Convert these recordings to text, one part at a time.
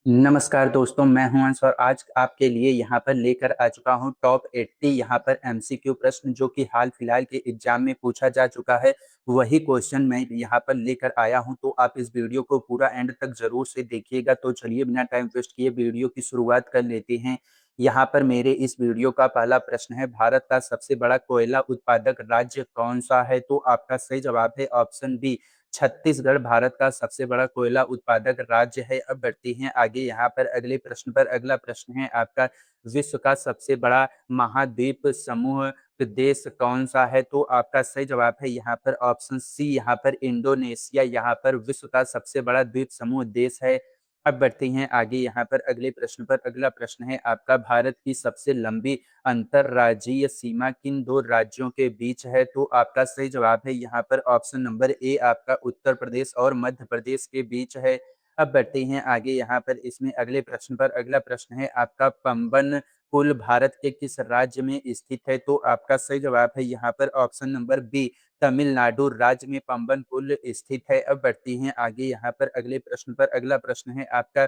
नमस्कार दोस्तों, मैं हूं अंश और आज आपके लिए यहाँ पर लेकर आ चुका हूं टॉप 80 यहाँ पर एमसीक्यू प्रश्न जो कि हाल फिलहाल के एग्जाम में पूछा जा चुका है। वही क्वेश्चन मैं यहाँ पर लेकर आया हूं, तो आप इस वीडियो को पूरा एंड तक जरूर से देखिएगा। तो चलिए बिना टाइम वेस्ट किए वीडियो की शुरुआत कर लेते हैं। यहाँ पर मेरे इस वीडियो का पहला प्रश्न है, भारत का सबसे बड़ा कोयला उत्पादक राज्य कौन सा है? तो आपका सही जवाब है ऑप्शन बी, छत्तीसगढ़ भारत का सबसे बड़ा कोयला उत्पादक राज्य है। अब बढ़ती हैं आगे यहाँ पर अगले प्रश्न पर। अगला प्रश्न है आपका, विश्व का सबसे बड़ा महाद्वीप समूह देश कौन सा है? तो आपका सही जवाब है यहाँ पर ऑप्शन सी, यहाँ पर इंडोनेशिया यहाँ पर विश्व का सबसे बड़ा द्वीप समूह देश है। अब बढ़ती हैं आगे यहाँ पर अगले प्रश्न पर। अगला प्रश्न है आपका, भारत की सबसे लंबी अंतरराज्यीय सीमा किन दो राज्यों के बीच है? तो आपका सही जवाब है यहाँ पर ऑप्शन नंबर ए, आपका उत्तर प्रदेश और मध्य प्रदेश के बीच है। अब बढ़ते हैं आगे यहाँ पर इसमें अगले प्रश्न पर। अगला प्रश्न है आपका, पंबन पुल भारत के किस राज्य में स्थित है? तो आपका सही जवाब है यहाँ पर ऑप्शन नंबर बी, तमिलनाडु राज्य में पंबन पुल स्थित है। अब बढ़ती हैं आगे यहाँ पर अगले प्रश्न पर। अगला प्रश्न है आपका,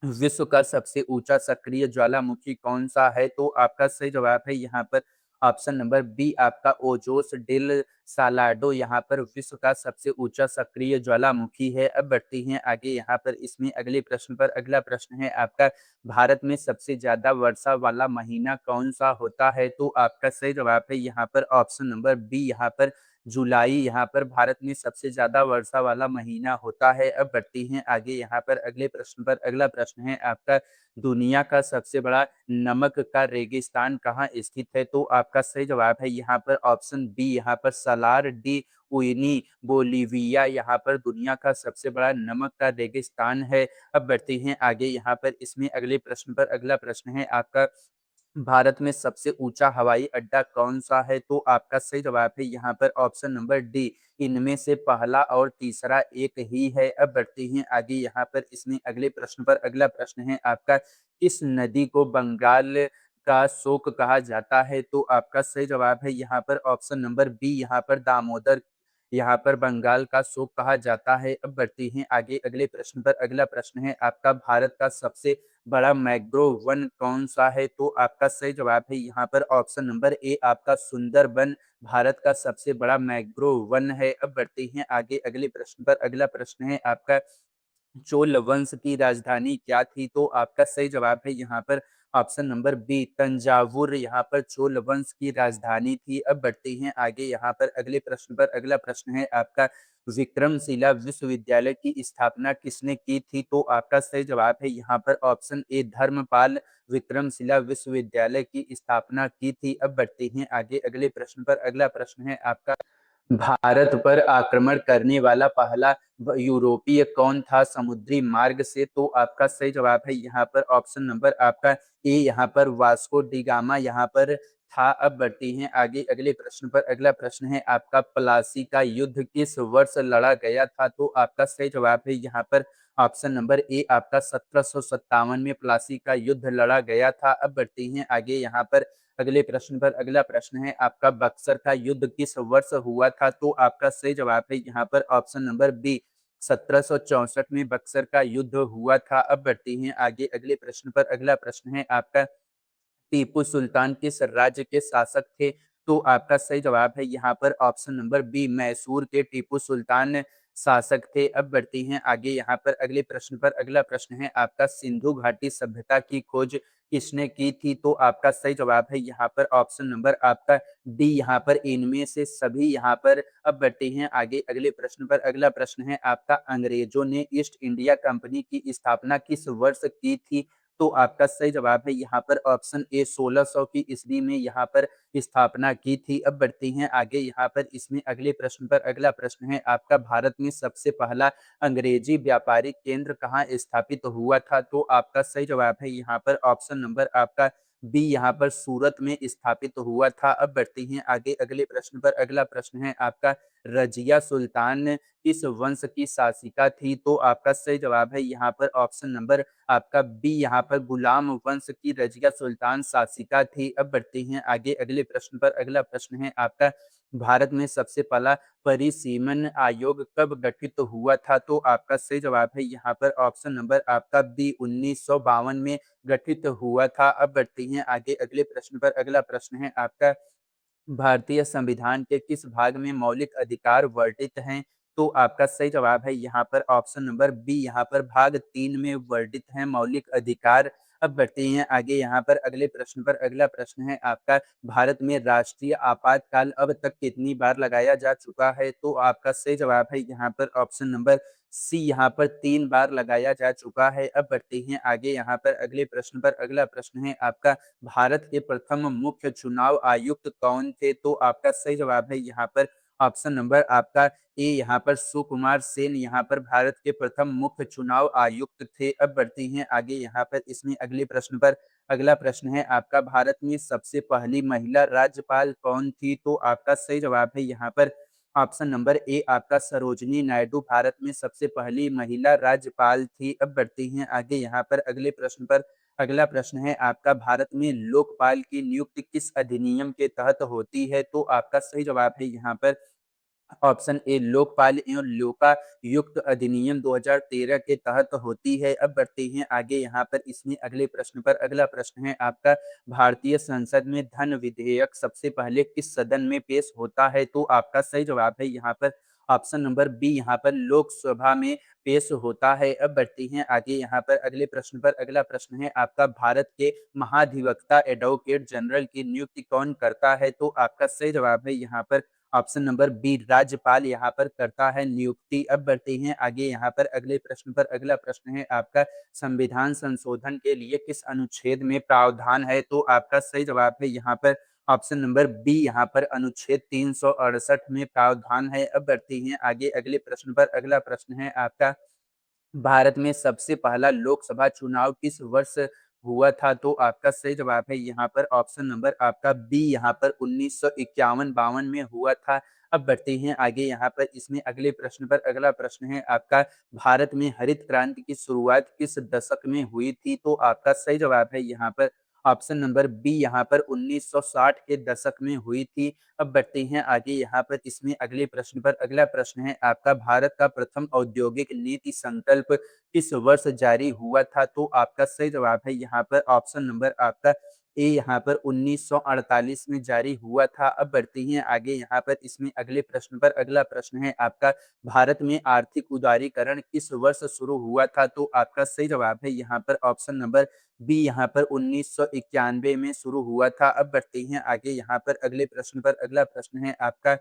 विश्व का सबसे ऊंचा सक्रिय ज्वालामुखी कौन सा है? तो आपका सही जवाब है यहाँ पर ऑप्शन नंबर बी, आपका ओजोस डिल सालाडो यहाँ पर विश्व का सबसे ऊंचा सक्रिय ज्वालामुखी है। अब बढ़ती हैं आगे यहाँ पर इसमें अगले प्रश्न पर। अगला प्रश्न है आपका, भारत में सबसे ज्यादा वर्षा वाला महीना कौन सा होता है? तो आपका सही जवाब है यहाँ पर ऑप्शन नंबर बी, यहाँ पर जुलाई यहाँ पर भारत में सबसे ज्यादा वर्षा वाला महीना होता है। अब बढ़ती हैं आगे यहाँ पर अगले प्रश्न पर। अगला प्रश्न है आपका, दुनिया का सबसे बड़ा नमक का रेगिस्तान कहाँ स्थित है? तो आपका सही जवाब है यहाँ पर ऑप्शन बी, यहाँ पर सलार डी उइनी बोलीविया यहाँ पर दुनिया का सबसे बड़ा नमक का रेगिस्तान है। अब बढ़ते हैं आगे यहाँ पर इसमें अगले प्रश्न पर। अगला प्रश्न है आपका, भारत में सबसे ऊंचा हवाई अड्डा कौन सा है? तो आपका सही जवाब है यहाँ पर ऑप्शन नंबर डी, इनमें से पहला और तीसरा एक ही है। अब बढ़ते हैं आगे यहाँ पर इसमें अगले प्रश्न पर। अगला प्रश्न है आपका, किस नदी को बंगाल का शोक कहा जाता है? तो आपका सही जवाब है यहाँ पर ऑप्शन नंबर बी, यहाँ पर दामोदर यहाँ पर बंगाल का शोक कहा जाता है। अब बढ़ते हैं आगे अगले प्रश्न पर। अगला प्रश्न है आपका, भारत का सबसे बड़ा मैंग्रोव वन कौन सा है? तो आपका सही जवाब है यहाँ पर ऑप्शन नंबर ए, आपका सुंदरबन भारत का सबसे बड़ा मैंग्रोव वन है। अब बढ़ते हैं आगे अगले प्रश्न पर। अगला प्रश्न है आपका, चोल वंश की राजधानी क्या थी? तो आपका सही जवाब है यहाँ पर ऑप्शन नंबर बी, तंजावुर यहाँ पर चोल वंश की राजधानी थी। अब बढ़ते हैं आगे यहाँ पर अगले प्रश्न पर। अगला प्रश्न है आपका, विक्रमशिला विश्वविद्यालय की स्थापना किसने की थी? तो आपका सही जवाब है यहाँ पर ऑप्शन ए, धर्मपाल विक्रमशिला विश्वविद्यालय की स्थापना की थी। अब बढ़ते हैं आगे अगले प्रश्न पर। अगला प्रश्न है आपका, भारत पर आक्रमण करने वाला पहला यूरोपीय कौन था समुद्री मार्ग से? तो आपका सही जवाब है यहाँ पर ऑप्शन नंबर आपका ए, यहाँ पर वास्को डी गामा यहाँ पर था। अब बढ़ती हैं आगे अगले प्रश्न पर। अगला प्रश्न है आपका, प्लासी का युद्ध किस वर्ष लड़ा गया था? तो आपका सही जवाब है यहाँ पर ऑप्शन नंबर ए, आपका 1757 में प्लासी का युद्ध लड़ा गया था। अब बढ़ती हैं आगे यहाँ पर अगले प्रश्न पर। अगला प्रश्न है आपका, बक्सर का युद्ध किस वर्ष हुआ था? तो आपका सही जवाब है यहाँ पर ऑप्शन नंबर बी, 1764 में बक्सर का युद्ध हुआ था। अब बढ़ते हैं आगे अगले प्रश्न पर। अगला प्रश्न है आपका, टीपू सुल्तान किस राज्य के शासक थे? तो आपका सही जवाब है यहाँ पर ऑप्शन नंबर बी, मैसूर के टीपू सुल्तान शासक थे। अब बढ़ते हैं आगे यहाँ पर अगले प्रश्न पर। अगला प्रश्न है आपका, सिंधु घाटी सभ्यता की खोज किसने की थी? तो आपका सही जवाब है यहाँ पर ऑप्शन नंबर आपका डी, यहाँ पर इनमें से सभी यहाँ पर। अब बढ़ते हैं आगे अगले प्रश्न पर। अगला प्रश्न है आपका, अंग्रेजों ने ईस्ट इंडिया कंपनी की स्थापना किस वर्ष की थी? तो आपका सही जवाब है यहाँ पर ऑप्शन ए, 1600 की ईस्वी में यहाँ पर स्थापना की थी। अब बढ़ते हैं आगे यहाँ पर इसमें अगले प्रश्न पर। अगला प्रश्न है आपका, भारत में सबसे पहला अंग्रेजी व्यापारिक केंद्र कहाँ स्थापित हुआ था? तो आपका सही जवाब है यहाँ पर ऑप्शन नंबर आपका बी, यहाँ पर सूरत में स्थापित हुआ था। अब बढ़ते हैं आगे अगले प्रश्न पर। अगला प्रश्न है आपका, रजिया सुल्तान किस वंश की शासिका थी? तो आपका सही जवाब है यहाँ पर ऑप्शन नंबर आपका बी, यहाँ पर गुलाम वंश की रजिया सुल्तान शासिका थी। अब बढ़ते हैं आगे अगले प्रश्न पर। अगला प्रश्न है आपका, भारत में सबसे पहला परिसीमन आयोग कब गठित हुआ था? तो आपका सही जवाब है यहाँ पर ऑप्शन नंबर आपका बी, 1952 में गठित हुआ था। अब बढ़ते हैं आगे अगले प्रश्न पर। अगला प्रश्न है आपका, भारतीय संविधान के किस भाग में मौलिक अधिकार वर्णित हैं? तो आपका सही जवाब है यहाँ पर ऑप्शन नंबर बी, यहाँ पर भाग 3 में वर्णित हैं मौलिक अधिकार। अब बढ़ते हैं आगे यहाँ पर अगले प्रश्न पर। अगला प्रश्न है आपका, भारत में राष्ट्रीय आपातकाल अब तक कितनी बार लगाया जा चुका है? तो आपका सही जवाब है यहाँ पर ऑप्शन नंबर सी, यहाँ पर 3 बार लगाया जा चुका है। अब बढ़ते हैं आगे यहाँ पर अगले प्रश्न पर। अगला प्रश्न है आपका, भारत के प्रथम मुख्य चुनाव आयुक्त कौन थे? तो आपका सही जवाब है यहाँ पर ऑप्शन नंबर आपका ए, यहाँ पर सुकुमार सेन यहाँ पर भारत के प्रथम मुख्य चुनाव आयुक्त थे। अब बढ़ते हैं आगे यहाँ पर इसमें अगले प्रश्न पर। अगला प्रश्न है आपका, भारत में सबसे पहली महिला राज्यपाल कौन थी? तो आपका सही जवाब है यहाँ पर ऑप्शन नंबर ए, आपका सरोजनी नायडू भारत में सबसे पहली महिला राज्यपाल थी। अब बढ़ते हैं आगे यहाँ पर अगले प्रश्न पर। अगला प्रश्न है आपका, भारत में लोकपाल की नियुक्ति किस अधिनियम के तहत होती है? तो आपका सही जवाब है यहाँ पर ऑप्शन ए, लोकपाल एवं लोकायुक्त अधिनियम 2013 के तहत होती है। अब बढ़ते हैं आगे यहाँ पर इसमें अगले प्रश्न पर। अगला प्रश्न है आपका, भारतीय संसद में धन विधेयक सबसे पहले किस सदन में पेश होता है? तो आपका सही जवाब है यहाँ पर ऑप्शन नंबर बी, यहाँ पर लोकसभा में पेश होता है। अब बढ़ते हैं आगे यहाँ पर अगले प्रश्न पर। अगला प्रश्न है आपका, भारत के महाधिवक्ता एडवोकेट जनरल की नियुक्ति कौन करता है? तो आपका सही जवाब है यहाँ पर ऑप्शन नंबर बी, राज्यपाल यहाँ पर करता है नियुक्ति। अब बढ़ते हैं आगे यहाँ पर अगले प्रश्न पर। अगला प्रश्न है आपका, संविधान संशोधन के लिए किस अनुच्छेद में प्रावधान है? तो आपका सही जवाब है यहाँ पर ऑप्शन नंबर बी, यहाँ पर अनुच्छेद 368 में प्रावधान है। अब बढ़ते हैं आगे अगले प्रश्न पर। अगला प्रश्न है आपका, भारत में सबसे पहला लोकसभा चुनाव किस वर्ष हुआ था? तो आपका सही जवाब है यहाँ पर ऑप्शन नंबर आपका बी, यहाँ पर 1951-52 में हुआ था। अब बढ़ते हैं आगे यहाँ पर इसमें अगले प्रश्न पर। अगला प्रश्न है आपका, भारत में हरित क्रांति की शुरुआत किस दशक में हुई थी? तो आपका सही जवाब है यहाँ पर ऑप्शन नंबर बी, यहाँ पर 1960 के दशक में हुई थी। अब बढ़ते हैं आगे यहाँ पर इसमें अगले प्रश्न पर। अगला प्रश्न है आपका, भारत का प्रथम औद्योगिक नीति संकल्प किस वर्ष जारी हुआ था? तो आपका सही जवाब है यहाँ पर ऑप्शन नंबर आपका ए, यहाँ पर 1948 में जारी हुआ था। अब बढ़ते हैं आगे यहाँ पर इसमें अगले प्रश्न पर। अगला प्रश्न है आपका, भारत में आर्थिक उदारीकरण किस वर्ष शुरू हुआ था? तो आपका सही जवाब है यहाँ पर ऑप्शन नंबर बी, यहाँ पर 1991 में शुरू हुआ था। अब बढ़ते हैं आगे यहाँ पर अगले प्रश्न पर। अगला प्रश्न है आपका,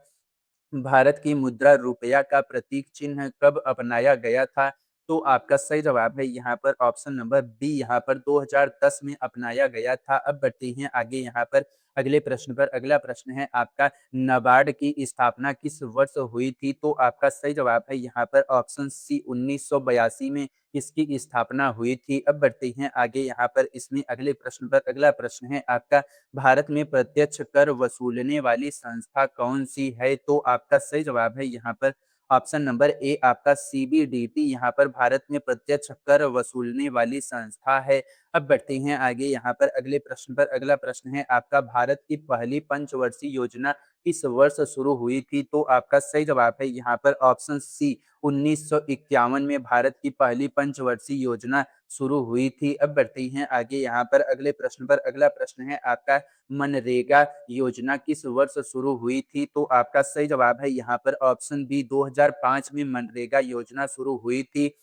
भारत की मुद्रा रुपया का प्रतीक चिन्ह कब अपनाया गया था? तो आपका सही जवाब है यहाँ पर ऑप्शन नंबर बी, यहाँ पर 2010 में अपनाया गया था। अब बढ़ते हैं आगे यहाँ पर अगले प्रश्न पर। अगला प्रश्न है आपका, नाबार्ड की स्थापना किस वर्ष हुई थी? तो आपका सही जवाब है यहाँ पर ऑप्शन सी, 1982 में इसकी स्थापना हुई थी। अब बढ़ते हैं आगे यहाँ पर इसमें अगले प्रश्न पर। अगला प्रश्न है आपका, भारत में प्रत्यक्ष कर वसूलने वाली संस्था कौन सी है? तो आपका सही जवाब है यहाँ पर ऑप्शन नंबर ए, आपका सीबीडीटी यहाँ पर भारत में प्रत्यक्ष कर वसूलने वाली संस्था है। अब बढ़ते हैं आगे यहाँ पर अगले प्रश्न पर। अगला प्रश्न है आपका, भारत की पहली पंचवर्षीय योजना किस वर्ष शुरू हुई थी? तो आपका सही जवाब है यहाँ पर ऑप्शन सी, 1951 में भारत की पहली पंचवर्षीय योजना शुरू हुई थी। अब बढ़ते हैं आगे यहाँ पर अगले प्रश्न पर। अगला प्रश्न है आपका, मनरेगा योजना किस वर्ष शुरू हुई थी? तो आपका सही जवाब है यहाँ पर ऑप्शन बी, 2005 में मनरेगा योजना शुरू हुई थी।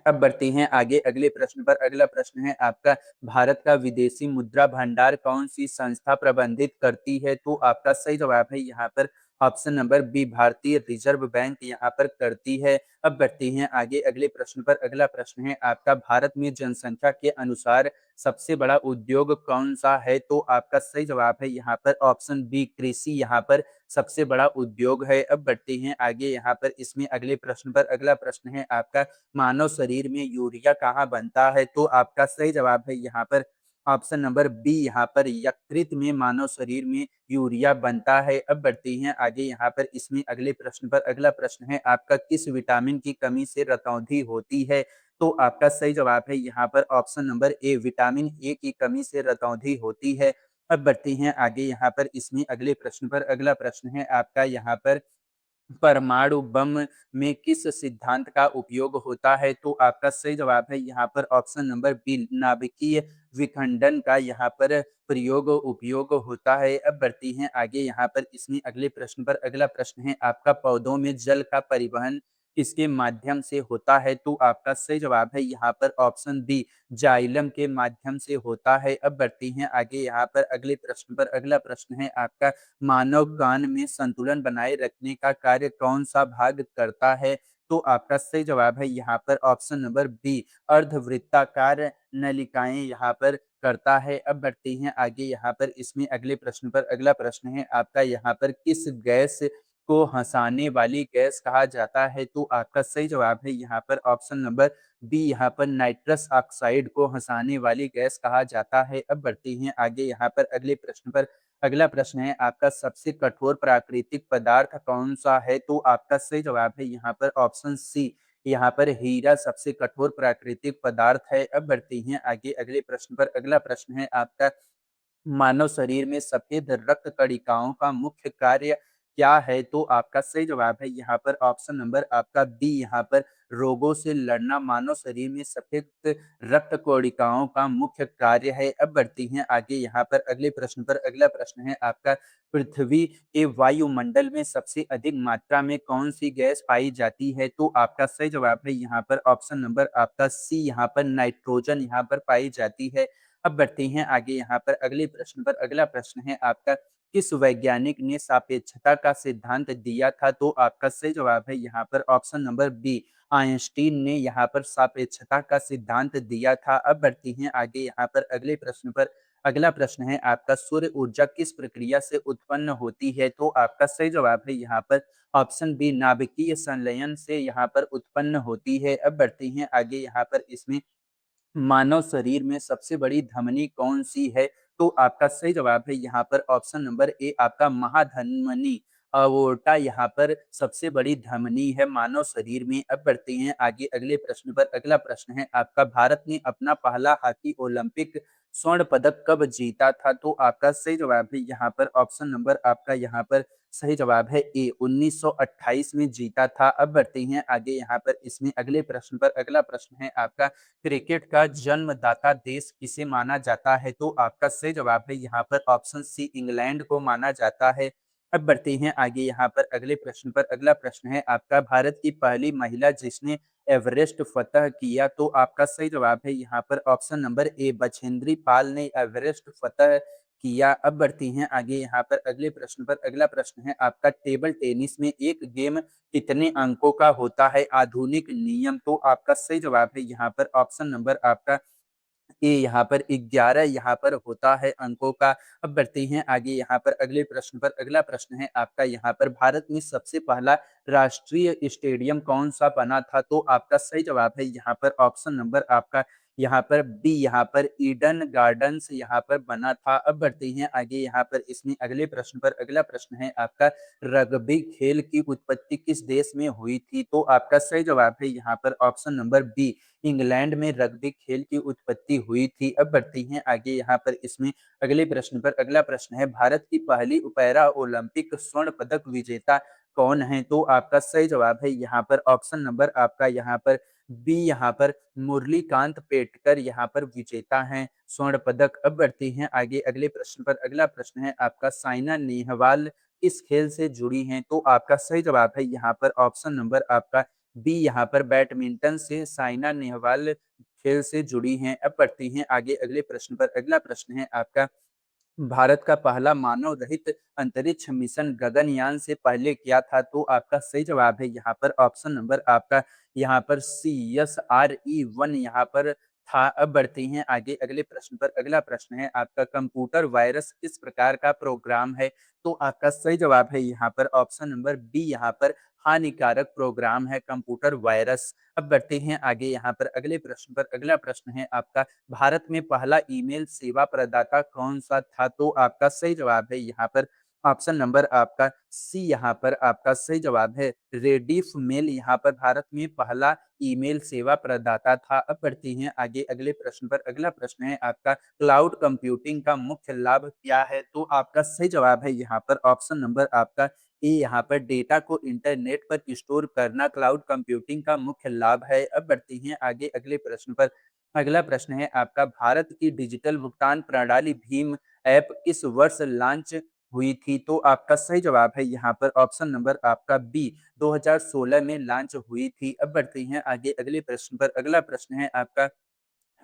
अब बढ़ते हैं आगे अगले प्रश्न पर। अगला प्रश्न है आपका, भारत का विदेशी मुद्रा भंडार कौन सी संस्था प्रबंधित करती है? तो आपका सही जवाब है यहाँ पर ऑप्शन नंबर बी, भारतीय रिजर्व बैंक यहाँ पर करती है। अब बढ़ते हैं आगे अगले प्रश्न पर। अगला प्रश्न है आपका, भारत में जनसंख्या के अनुसार सबसे बड़ा उद्योग कौन सा है? तो आपका सही जवाब है यहाँ पर ऑप्शन बी, कृषि यहाँ पर सबसे बड़ा उद्योग है। अब बढ़ते हैं आगे यहाँ पर इसमें अगले प्रश्न पर। अगला प्रश्न है आपका, मानव शरीर में यूरिया कहाँ बनता है? तो आपका सही जवाब है यहाँ पर ऑप्शन नंबर बी यहाँ पर यकृत में मानव शरीर में यूरिया बनता है। अब बढ़ते हैं आगे यहाँ पर इसमें अगले प्रश्न पर। अगला प्रश्न है आपका, किस विटामिन की कमी से रतौंधी होती है? तो आपका सही जवाब है यहाँ पर option number A, vitamin A की कमी से रतौंधी होती है। अब बढ़ते हैं आगे यहाँ पर इसमें अगले प्रश्न पर। अगला प्रश्न है आपका यहाँ पर, परमाणु बम में किस सिद्धांत का उपयोग होता है? तो आपका सही जवाब है यहाँ पर ऑप्शन नंबर बी, नाभिकीय विखंडन का यहाँ पर प्रयोग उपयोग होता है। अब बढ़ती हैं आगे यहाँ पर इसमें अगले प्रश्न पर। अगला प्रश्न है आपका, पौधों में जल का परिवहन किसके माध्यम से होता है? तो आपका सही जवाब है यहाँ पर ऑप्शन बी, जाइलम के माध्यम से होता है। अब बढ़ती हैं आगे यहाँ पर अगले प्रश्न पर। अगला प्रश्न है आपका, मानव कान में संतुलन बनाए रखने का कार्य कौन सा भाग करता है? तो आपका सही जवाब है यहाँ पर ऑप्शन नंबर बी, अर्धवृत्ताकार नलिकाएं यहाँ पर करता है। अब बढ़ते हैं आगे यहाँ पर इसमें अगले प्रश्न पर। अगला प्रश्न है आपका यहाँ पर, किस गैस को हंसाने वाली गैस कहा जाता है? तो आपका सही जवाब है यहाँ पर ऑप्शन नंबर बी, यहाँ पर नाइट्रस ऑक्साइड को हंसाने वाली गैस कहा जाता है। अब बढ़ते हैं आगे यहाँ पर अगले प्रश्न पर। अगला प्रश्न है आपका, सबसे कठोर प्राकृतिक पदार्थ कौन सा है? तो आपका सही जवाब है यहाँ पर ऑप्शन सी, यहाँ पर हीरा सबसे कठोर प्राकृतिक पदार्थ है। अब बढ़ते हैं आगे अगले प्रश्न पर। अगला प्रश्न है आपका, मानव शरीर में सफेद रक्त कणिकाओं का मुख्य कार्य क्या है? तो आपका सही जवाब है यहाँ पर ऑप्शन नंबर आपका बी, यहाँ पर रोगों से लड़ना मानव शरीर में सफेद रक्त कोशिकाओं का मुख्य कार्य है। अब बढ़ती हैं आगे यहाँ पर अगले प्रश्न पर। अगला प्रश्न है आपका, पृथ्वी के वायुमंडल में सबसे अधिक मात्रा में कौन सी गैस पाई जाती है? तो आपका सही जवाब है यहाँ पर ऑप्शन नंबर आपका सी, यहाँ पर नाइट्रोजन यहाँ पर पाई जाती है। अब बढ़ते हैं आगे यहाँ पर अगले प्रश्न पर। अगला प्रश्न है आपका, किस वैज्ञानिक ने सापेक्षता का सिद्धांत दिया था? तो आपका सही जवाब है यहाँ पर ऑप्शन नंबर बी, आइंस्टीन ने यहाँ पर सापेक्षता का सिद्धांत दिया था। अब बढ़ती हैं आगे यहाँ पर अगले प्रश्न पर। अगला प्रश्न है आपका, सूर्य ऊर्जा किस प्रक्रिया से उत्पन्न होती है? तो आपका सही जवाब है यहाँ पर ऑप्शन बी, नाभिकीय संलयन से यहाँ पर उत्पन्न होती है। अब बढ़ती हैं आगे यहाँ पर इसमें, मानव शरीर में सबसे बड़ी धमनी कौन सी है? तो आपका सही जवाब है यहाँ पर ऑप्शन नंबर ए, आपका महाधमनी अओर्टा यहाँ पर सबसे बड़ी धमनी है मानव शरीर में। अब बढ़ते हैं आगे अगले प्रश्न पर। अगला प्रश्न है आपका, भारत ने अपना पहला हॉकी ओलंपिक स्वर्ण पदक कब जीता था? तो आपका सही जवाब है यहाँ पर ऑप्शन नंबर आपका यहाँ पर सही जवाब है ए, 1928 में जीता था। अब बढ़ते हैं आगे यहाँ पर इसमें अगले प्रश्न पर। अगला प्रश्न है आपका, क्रिकेट का जन्मदाता देश किसे माना जाता है? तो आपका सही जवाब है यहाँ पर ऑप्शन सी, इंग्लैंड को माना जाता है। अब बढ़ते हैं आगे यहाँ पर अगले प्रश्न पर। अगला प्रश्न है आपका, भारत की पहली महिला जिसने एवरेस्ट फतह किया? तो आपका सही जवाब है यहाँ पर option number A, Bachendri Pal ने एवरेस्ट फतह किया। अब बढ़ती हैं आगे यहाँ पर अगले प्रश्न पर। अगला प्रश्न है आपका, टेबल टेनिस में एक गेम कितने अंकों का होता है? आधुनिक नियम। तो आपका सही जवाब है यहाँ पर ऑप्शन नंबर आपका ए, यहाँ पर 11 यहाँ पर होता है अंकों का। अब बढ़ते हैं आगे यहाँ पर अगले प्रश्न पर। अगला प्रश्न है आपका यहाँ पर, भारत में सबसे पहला राष्ट्रीय स्टेडियम कौन सा बना था? तो आपका सही जवाब है यहाँ पर ऑप्शन नंबर आपका यहाँ पर बी, यहाँ पर ईडन गार्डन्स यहाँ पर बना था। अब बढ़ते हैं आगे यहाँ पर इसमें अगले प्रश्न पर। अगला प्रश्न है आपका, रग्बी खेल की उत्पत्ति किस देश में हुई थी? तो आपका सही जवाब है यहाँ पर ऑप्शन नंबर बी, इंग्लैंड में रग्बी खेल की उत्पत्ति हुई थी। अब बढ़ती हैं आगे यहाँ पर इसमें अगले प्रश्न पर। अगला प्रश्न है, भारत की पहली पैरा ओलंपिक स्वर्ण पदक विजेता कौन है? तो आपका सही जवाब है यहाँ पर ऑप्शन नंबर आपका यहाँ पर बी, यहाँ पर मुरलीकांत पेटकर यहाँ पर विजेता हैं स्वर्ण पदक। अब बढ़ते हैं आगे अगले प्रश्न पर। अगला प्रश्न है आपका, साइना नेहवाल किस खेल से जुड़ी हैं? तो आपका सही जवाब है यहाँ पर ऑप्शन नंबर आपका बी, यहाँ पर बैडमिंटन से साइना नेहवाल खेल से जुड़ी हैं। अब बढ़ती हैं आगे अगले प्रश्न पर। अगला प्रश्न है आपका, भारत का पहला मानव रहित अंतरिक्ष मिशन गगनयान से पहले क्या था? तो आपका सही जवाब है यहाँ पर ऑप्शन नंबर आपका यहाँ पर सी, CSRE-1 यहाँ पर था। अब बढ़ते हैं आगे अगले प्रश्न पर। अगला प्रश्न है आपका, कंप्यूटर वायरस किस प्रकार का प्रोग्राम है? तो आपका सही जवाब है यहाँ पर ऑप्शन नंबर बी, यहाँ पर हानिकारक प्रोग्राम है कंप्यूटर वायरस। अब बढ़ते हैं आगे यहाँ पर अगले प्रश्न पर। अगला प्रश्न है आपका, भारत में पहला ईमेल सेवा प्रदाता कौन सा था? तो आपका सही जवाब है यहाँ पर ऑप्शन नंबर आपका सी, यहाँ पर आपका सही जवाब है रेडिफ मेल, यहाँ पर भारत में पहला ईमेल सेवा प्रदाता था। अब बढ़ते हैं आगे अगले प्रश्न पर। अगला प्रश्न है आपका, क्लाउड कंप्यूटिंग का मुख्य लाभ क्या है? तो आपका सही जवाब है यहाँ पर ऑप्शन नंबर आपका ए, यहाँ पर डेटा को इंटरनेट पर स्टोर करना क्लाउड कंप्यूटिंग का मुख्य लाभ है। अब बढ़ते हैं आगे अगले प्रश्न पर। अगला प्रश्न है आपका, भारत की डिजिटल भुगतान प्रणाली भीम ऐप किस वर्ष लॉन्च हुई थी? तो आपका सही जवाब है यहाँ पर ऑप्शन नंबर आपका बी, 2016 में लॉन्च हुई थी। अब बढ़ते हैं आगे अगले प्रश्न पर। अगला प्रश्न है आपका,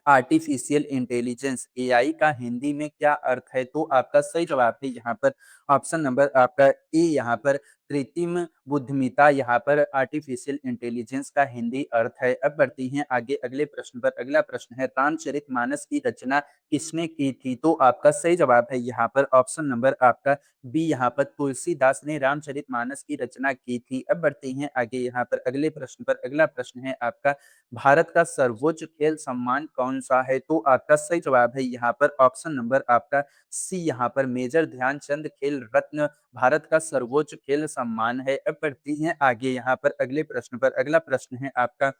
आर्टिफिशियल इंटेलिजेंस एआई का हिंदी में क्या अर्थ है? तो आपका सही जवाब है यहाँ पर ऑप्शन नंबर आपका ए, यहाँ पर कृत्रिम बुद्धिमत्ता, यहाँ पर आर्टिफिशियल इंटेलिजेंस का हिंदी अर्थ है। अब बढ़ती हैं आगे अगले प्रश्न पर। अगला प्रश्न है, रामचरितमानस की रचना किसने की थी? तो आपका सही जवाब है यहाँ पर ऑप्शन नंबर आपका बी, यहाँ पर तुलसीदास ने रामचरितमानस की रचना की थी। अब बढ़ते हैं आगे यहाँ पर अगले प्रश्न पर। अगला प्रश्न है आपका, भारत का सर्वोच्च खेल सम्मान कौन सा है? तो आपका सही जवाब है यहाँ पर ऑप्शन नंबर आपका सी, यहाँ पर मेजर ध्यानचंद खेल रत्न भारत का सर्वोच्च खेल सम्मान है। अब बढ़ती हैं आगे यहाँ पर अगले प्रश्न पर। अगला प्रश्न है आपका,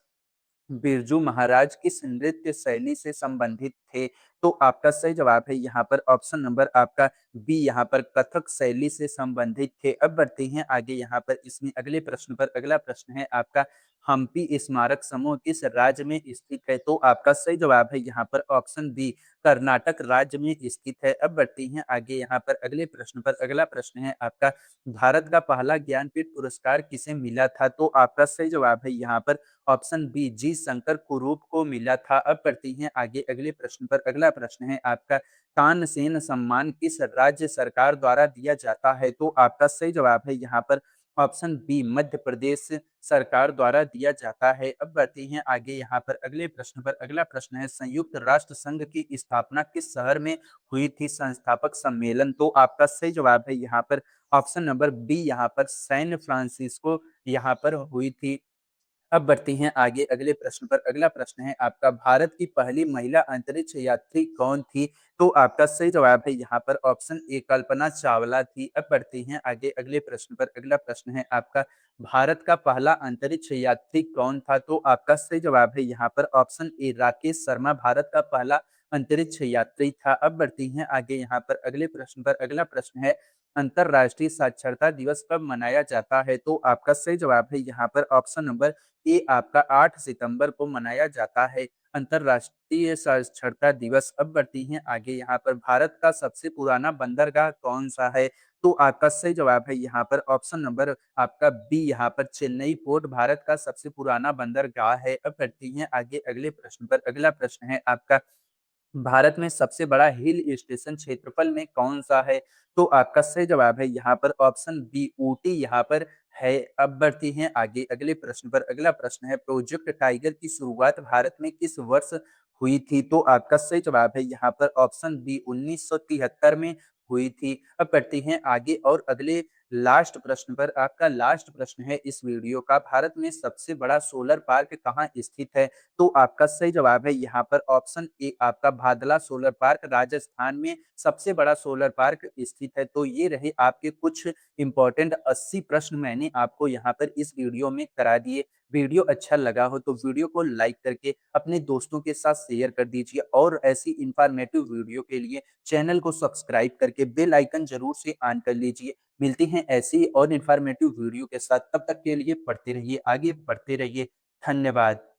बिरजू महाराज किस नृत्य शैली से संबंधित थे? तो आपका सही जवाब है यहाँ पर ऑप्शन नंबर आपका बी, यहाँ पर कथक शैली से संबंधित थे। अब बढ़ते हैं आगे यहाँ पर इसमें अगले प्रश्न पर। अगला प्रश्न है आपका, हम्पी स्मारक समूह किस राज्य में स्थित है? तो आपका सही जवाब है यहाँ पर ऑप्शन बी, कर्नाटक राज्य में स्थित है। अब बढ़ते हैं आगे यहाँ पर अगले प्रश्न पर। अगला प्रश्न है आपका, भारत का पहला ज्ञानपीठ पुरस्कार किसे मिला था? तो आपका सही जवाब है यहाँ पर ऑप्शन बी, जी शंकर कुरूप को मिला था। अब बढ़ती हैं आगे अगले प्रश्न पर। अगला प्रश्न है आपका, तानसेन सम्मान किस राज्य सरकार द्वारा दिया जाता है? तो आपका सही जवाब है यहाँ पर ऑप्शन बी, मध्य प्रदेश सरकार द्वारा दिया जाता है। अब बढ़ते हैं आगे यहाँ पर अगले प्रश्न पर। अगला प्रश्न है, संयुक्त राष्ट्र संघ की स्थापना किस शहर में हुई थी? संस्थापक सम्मेलन। तो आपका सही जवाब है यहाँ पर ऑप्शन नंबर बी, यहाँ पर सैन फ्रांसिस्को यहाँ पर हुई थी। अब बढ़ते हैं आगे अगले प्रश्न पर। अगला प्रश्न है आपका, भारत की पहली महिला अंतरिक्ष यात्री कौन थी? तो आपका सही जवाब है यहाँ पर ऑप्शन ए, कल्पना चावला थी। अब बढ़ते हैं आगे अगले प्रश्न पर। अगला प्रश्न है आपका, भारत का पहला अंतरिक्ष यात्री कौन था? तो आपका सही जवाब है यहाँ पर ऑप्शन ए, राकेश शर्मा भारत का पहला अंतरिक्ष यात्री था। अब बढ़ती हैं आगे यहाँ पर अगले प्रश्न पर। अगला प्रश्न है, अंतरराष्ट्रीय साक्षरता दिवस कब मनाया जाता है? तो आपका सही जवाब है यहाँ पर ऑप्शन नंबर ये आपका 8 सितंबर को मनाया जाता है अंतरराष्ट्रीय साक्षरता दिवस। अब बढ़ती हैं आगे यहाँ पर, भारत का सबसे पुराना बंदरगाह कौन सा है? तो आपका सही जवाब है यहाँ पर ऑप्शन नंबर आपका बी, यहाँ पर चेन्नई पोर्ट भारत का सबसे पुराना बंदरगाह है। अब बढ़ती हैं आगे अगले प्रश्न पर। अगला प्रश्न है आपका, भारत में सबसे बड़ा हिल स्टेशन क्षेत्रफल में कौन सा है? तो आपका सही जवाब है यहाँ पर ऑप्शन बी, ऊटी यहाँ पर है। अब बढ़ते हैं आगे अगले प्रश्न पर। अगला प्रश्न है, प्रोजेक्ट टाइगर की शुरुआत भारत में किस वर्ष हुई थी? तो आपका सही जवाब है यहाँ पर ऑप्शन बी, 1973 में हुई थी। अब बढ़ते हैं आगे और अगले लास्ट प्रश्न पर। आपका लास्ट प्रश्न है इस वीडियो का, भारत में सबसे बड़ा सोलर पार्क कहाँ स्थित है? तो आपका सही जवाब है यहाँ पर ऑप्शन ए, आपका भादला सोलर पार्क राजस्थान में सबसे बड़ा सोलर पार्क स्थित है। तो ये रहे आपके कुछ इंपॉर्टेंट 80 प्रश्न मैंने आपको यहाँ पर इस वीडियो में करा दिए। वीडियो अच्छा लगा हो तो वीडियो को लाइक करके अपने दोस्तों के साथ शेयर कर दीजिए और ऐसी इंफॉर्मेटिव वीडियो के लिए चैनल को सब्सक्राइब करके बेल आइकन जरूर से ऑन कर लीजिए। मिलते हैं ऐसी और इंफॉर्मेटिव वीडियो के साथ, तब तक के लिए पढ़ते रहिए, आगे बढ़ते रहिए। धन्यवाद।